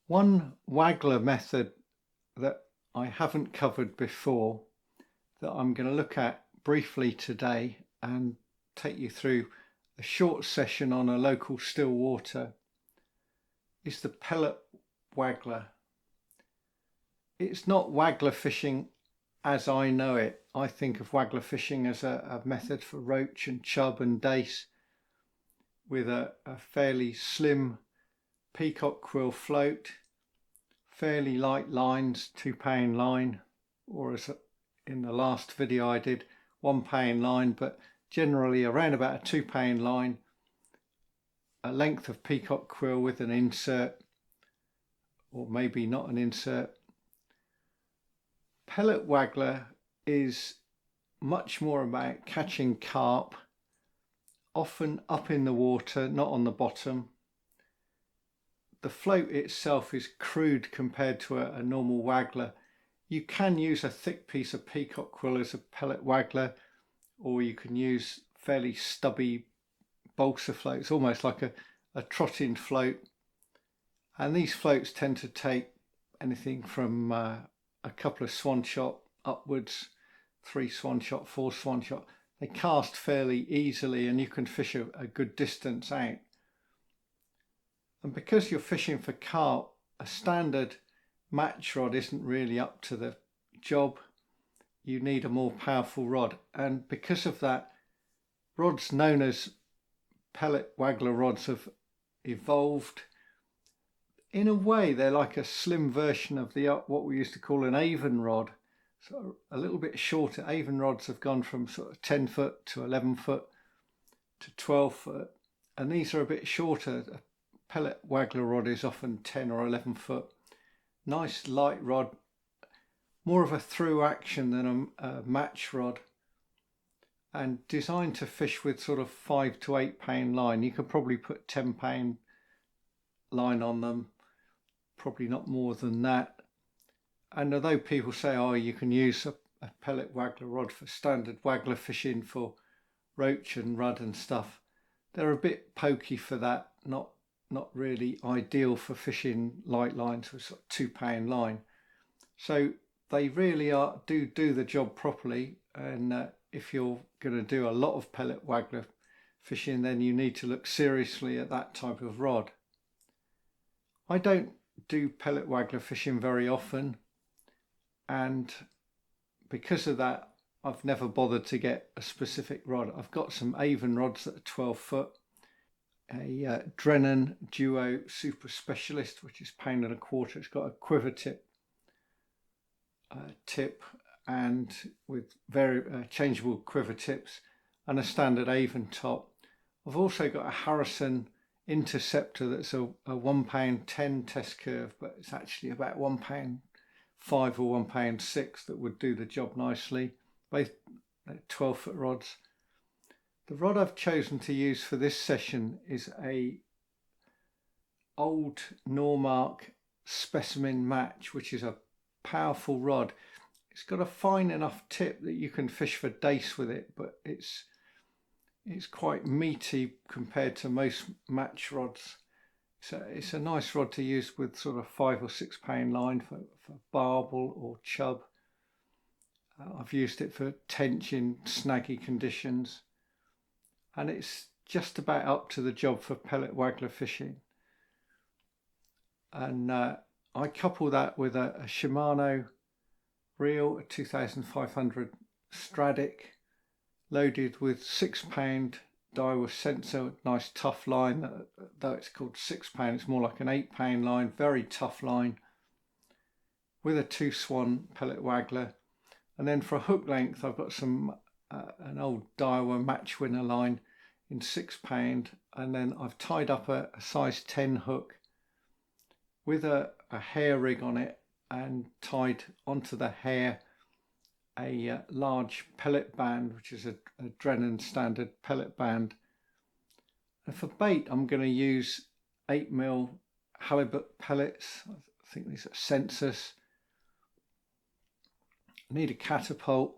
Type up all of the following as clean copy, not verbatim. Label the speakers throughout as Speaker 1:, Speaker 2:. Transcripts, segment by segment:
Speaker 1: One Waggler method that I haven't covered before that I'm going to look at briefly today and take you through a short session on a local still water is the Pellet Waggler. It's not Waggler fishing as I know it. I think of Waggler fishing as a method for roach and chub and dace with a fairly slim peacock quill float, fairly light lines, 2-pound line, or as in the last video I did, 1-pound line, but generally around about a 2-pound line, a length of peacock quill with an insert, or maybe not an insert. Pellet Waggler is much more about catching carp, often up in the water, not on the bottom. The float itself is crude compared to a normal Waggler. You can use a thick piece of peacock quill as a Pellet Waggler, or you can use fairly stubby balsa floats, almost like a trotting float. And these floats tend to take anything from a couple of swan shot upwards, 3 swan shot, 4 swan shot. They cast fairly easily and you can fish a good distance out. And because you're fishing for carp, a standard match rod isn't really up to the job. You need a more powerful rod, and because of that, rods known as Pellet Waggler rods have evolved. In a way, they're like a slim version of what we used to call an Avon rod, so a little bit shorter. Avon rods have gone from sort of 10 foot to 11 foot to 12 foot, and these are a bit shorter. A Pellet Waggler rod is often 10 or 11 foot. Nice light rod, more of a through action than a match rod, and designed to fish with sort of 5 to 8 pound line. You could probably put 10-pound line on them, probably not more than that. And although people say, oh, you can use a Pellet Waggler rod for standard Waggler fishing for roach and rudd and stuff, they're a bit pokey for that, not really ideal for fishing light lines with sort of 2-pound line. So they really do the job properly, and if you're going to do a lot of Pellet Waggler fishing, then you need to look seriously at that type of rod. I don't do Pellet Waggler fishing very often, and because of that I've never bothered to get a specific rod. I've got some Avon rods that are 12 foot, a Drennan Duo Super Specialist, which is £1.25. It's got a quiver tip and with very changeable quiver tips, and a standard Avon top. I've also got a Harrison Interceptor that's a £1.10 test curve, but it's actually about £1.05 or £1.06 that would do the job nicely. Both 12-foot rods. The rod I've chosen to use for this session is a old Normark Specimen Match, which is a powerful rod. It's got a fine enough tip that you can fish for dace with it, but it's quite meaty compared to most match rods. So it's a nice rod to use with sort of 5 or 6 pound line for barbel or chub. I've used it for tench in snaggy conditions, and it's just about up to the job for Pellet Waggler fishing. And I couple that with a Shimano reel, a 2500 Stradic, loaded with 6-pound Daiwa sensor, nice tough line. Though it's called 6-pound, it's more like an 8-pound line, very tough line, with a 2-swan Pellet Waggler. And then for a hook length, I've got some an old Daiwa match winner line in 6-pound, and then I've tied up a size 10 hook with a hair rig on it, and tied onto the hair a large pellet band, which is a Drennan standard pellet band. And for bait, I'm going to use 8mm halibut pellets. I think these are Census. I need a catapult.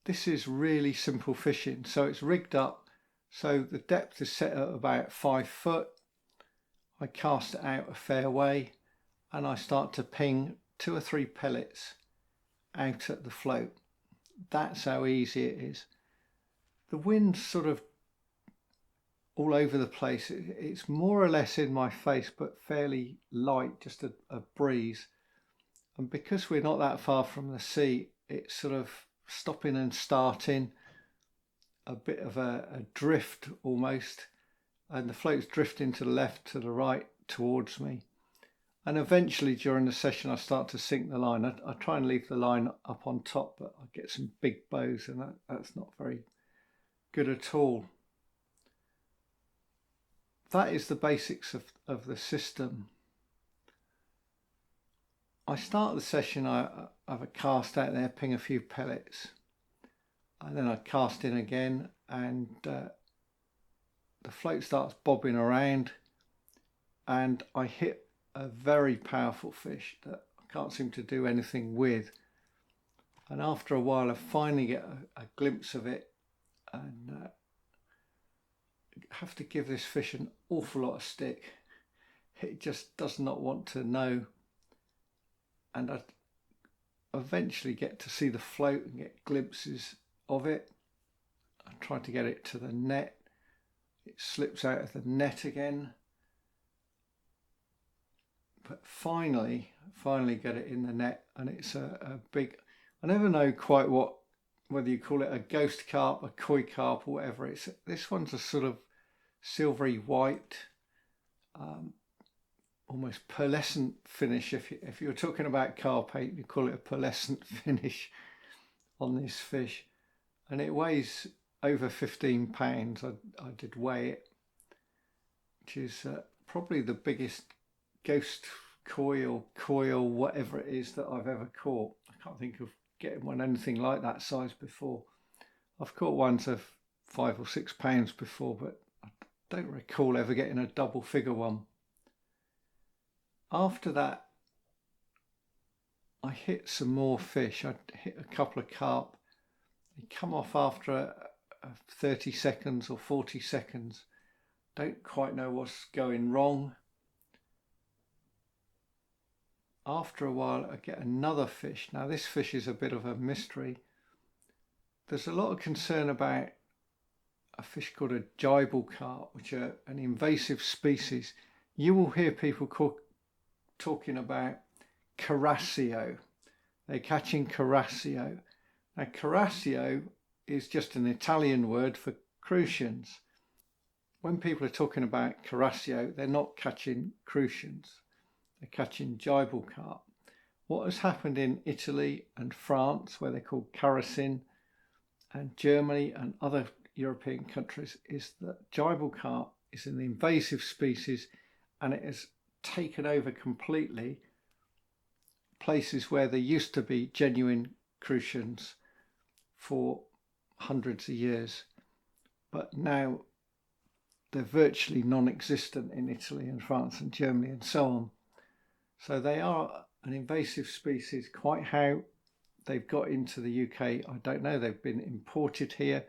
Speaker 1: This is really simple fishing, so it's rigged up so the depth is set at about 5 foot. I cast it out a fair way. and I start to ping 2 or 3 pellets out at the float. That's how easy it is. The wind's sort of all over the place. It's more or less in my face, but fairly light, just a breeze. And because we're not that far from the sea, it's sort of stopping and starting, a bit of a drift almost, and the float's drifting to the left, to the right, towards me. And eventually during the session I start to sink the line. I try and leave the line up on top, but I get some big bows, and that's not very good at all. That is the basics of the system. I start the session, I have a cast out there, ping a few pellets, and then I cast in again, and the float starts bobbing around, and I hit a very powerful fish that I can't seem to do anything with. And after a while I finally get a glimpse of it, and have to give this fish an awful lot of stick. It just does not want to know, and I eventually get to see the float and get glimpses of it. I try to get it to the net. It slips out of the net again, but finally get it in the net, and it's a big, I never know quite whether you call it a ghost carp, a koi carp, or whatever. This one's a sort of silvery white, almost pearlescent finish. If you're talking about carpate, you call it a pearlescent finish on this fish, and it weighs over 15 pounds. I did weigh it, which is probably the biggest ghost koi or whatever it is that I've ever caught. I can't think of getting one anything like that size before. I've caught ones of 5 or 6 pounds before, but I don't recall ever getting a double figure one. After that, I hit some more fish. I hit a couple of carp. They come off after 30 seconds or 40 seconds. Don't quite know what's going wrong. After a while I get another fish. Now this fish is a bit of a mystery. There's a lot of concern about a fish called a gibel carp, which are an invasive species. You will hear people talking about carasio. They're catching carasio. Now carasio is just an Italian word for crucians. When people are talking about carasio, they're not catching crucians. They're catching gibel carp. What has happened in Italy and France, where they're called carasin, and Germany and other European countries, is that gibel carp is an invasive species, and it has taken over completely places where there used to be genuine crucians for hundreds of years, but now they're virtually non-existent in Italy and France and Germany and so on. So they are an invasive species. Quite how they've got into the UK, I don't know. They've been imported here,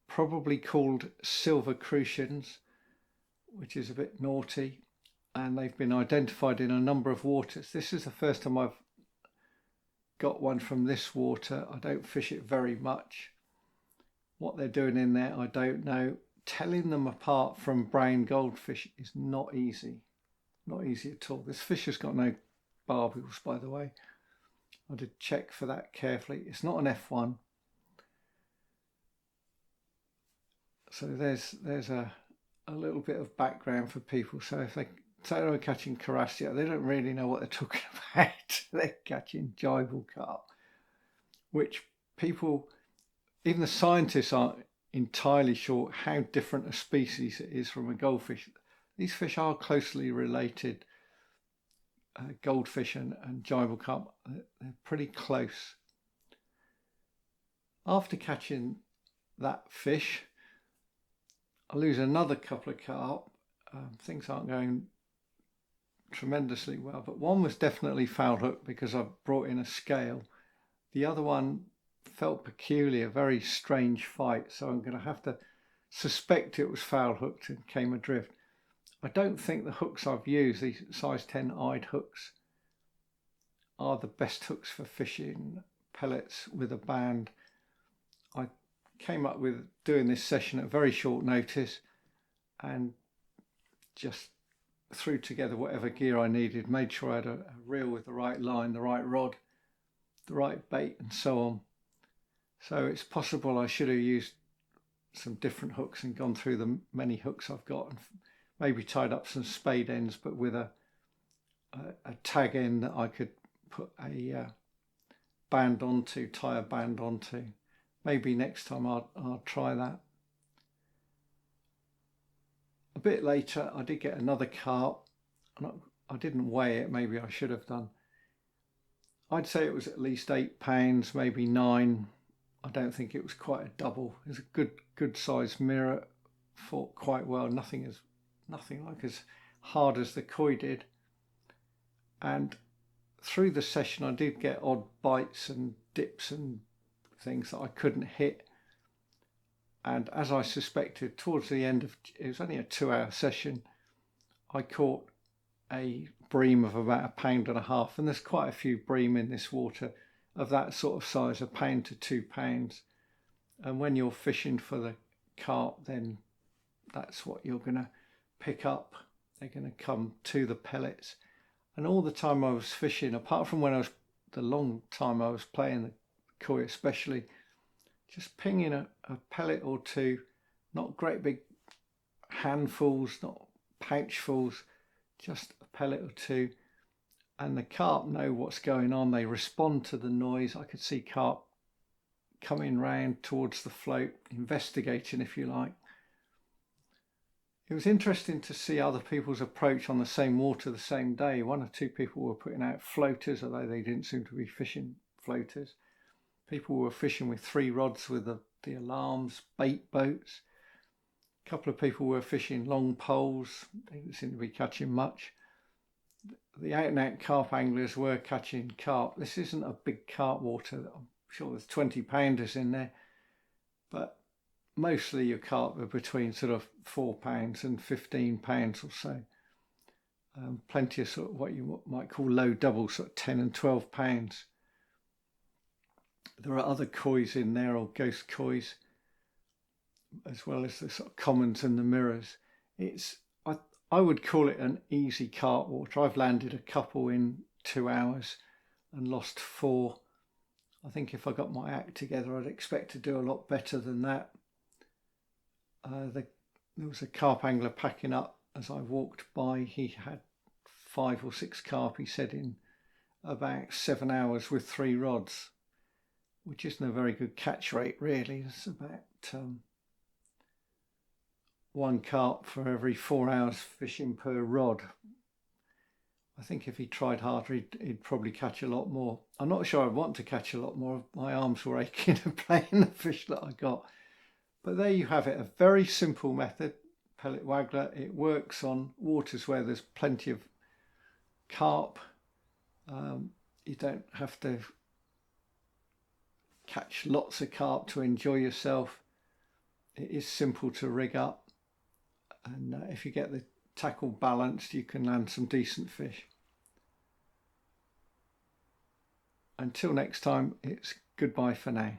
Speaker 1: probably called silver crucians, which is a bit naughty, and they've been identified in a number of waters. This is the first time I've got one from this water. I don't fish it very much. What they're doing in there, I don't know. Telling them apart from brown goldfish is not easy. Not easy at all. This fish has got no barbels, by the way. I did check for that carefully. It's not an F1. So there's a little bit of background for people. So if they say they're catching carassia, they don't really know what they're talking about. They're catching gibel carp, which people, even the scientists, aren't entirely sure how different a species it is from a goldfish. These fish are closely related, goldfish and gibel carp. They're pretty close. After catching that fish, I lose another couple of carp. Things aren't going tremendously well, but one was definitely foul hooked because I brought in a scale. The other one felt peculiar, very strange fight, so I'm going to have to suspect it was foul hooked and came adrift. I don't think the hooks I've used, these size 10 eyed hooks, are the best hooks for fishing pellets with a band. I came up with doing this session at very short notice and just threw together whatever gear I needed, made sure I had a reel with the right line, the right rod, the right bait and so on. So it's possible I should have used some different hooks and gone through the many hooks I've got and maybe tied up some spade ends, but with a tag end that I could put a band onto, tie a band onto. Maybe next time I'll try that. A bit later I did get another carp. I didn't weigh it, maybe I should have done. I'd say it was at least 8 pounds, maybe 9. I don't think it was quite a double. It was a good size mirror, fought quite well. Nothing like as hard as the koi did. And through the session I did get odd bites and dips and things that I couldn't hit. And as I suspected, towards the end of it was only a 2-hour session, I caught a bream of about 1.5 pounds, and there's quite a few bream in this water of that sort of size, 1 pound to 2 pounds. And when you're fishing for the carp, then that's what you're going to pick up. They're going to come to the pellets. And all the time I was fishing, apart from the long time I was playing the koi especially, just pinging a pellet or two, not great big handfuls, not pouchfuls, just a pellet or two. And the carp know what's going on. They respond to the noise. I could see carp coming round towards the float, investigating, if you like. It was interesting to see other people's approach on the same water the same day. 1 or 2 people were putting out floaters, although they didn't seem to be fishing floaters. People were fishing with 3 rods with the alarms, bait boats. A couple of people were fishing long poles. They didn't seem to be catching much. The out and out carp anglers were catching carp. This isn't a big carp water. I'm sure there's 20 pounders in there, but mostly your carp are between sort of 4 pounds and 15 pounds or so. Plenty of sort of what you might call low double, sort of 10 and 12 pounds. There are other kois in there, or ghost kois, as well as the sort of commons and the mirrors. I would call it an easy carp water. I've landed a couple in 2 hours and lost 4. I think if I got my act together, I'd expect to do a lot better than that. There was a carp angler packing up as I walked by. He had 5 or 6 carp, he said, in about 7 hours with 3 rods, which isn't a very good catch rate really. It's about 1 carp for every 4 hours fishing per rod. I think if he tried harder, he'd probably catch a lot more. I'm not sure I'd want to catch a lot more. My arms were aching of playing the fish that I got. But there you have it, a very simple method, Pellet Waggler. It works on waters where there's plenty of carp. You don't have to catch lots of carp to enjoy yourself. It is simple to rig up, and if you get the tackle balanced, you can land some decent fish. Until next time, it's goodbye for now.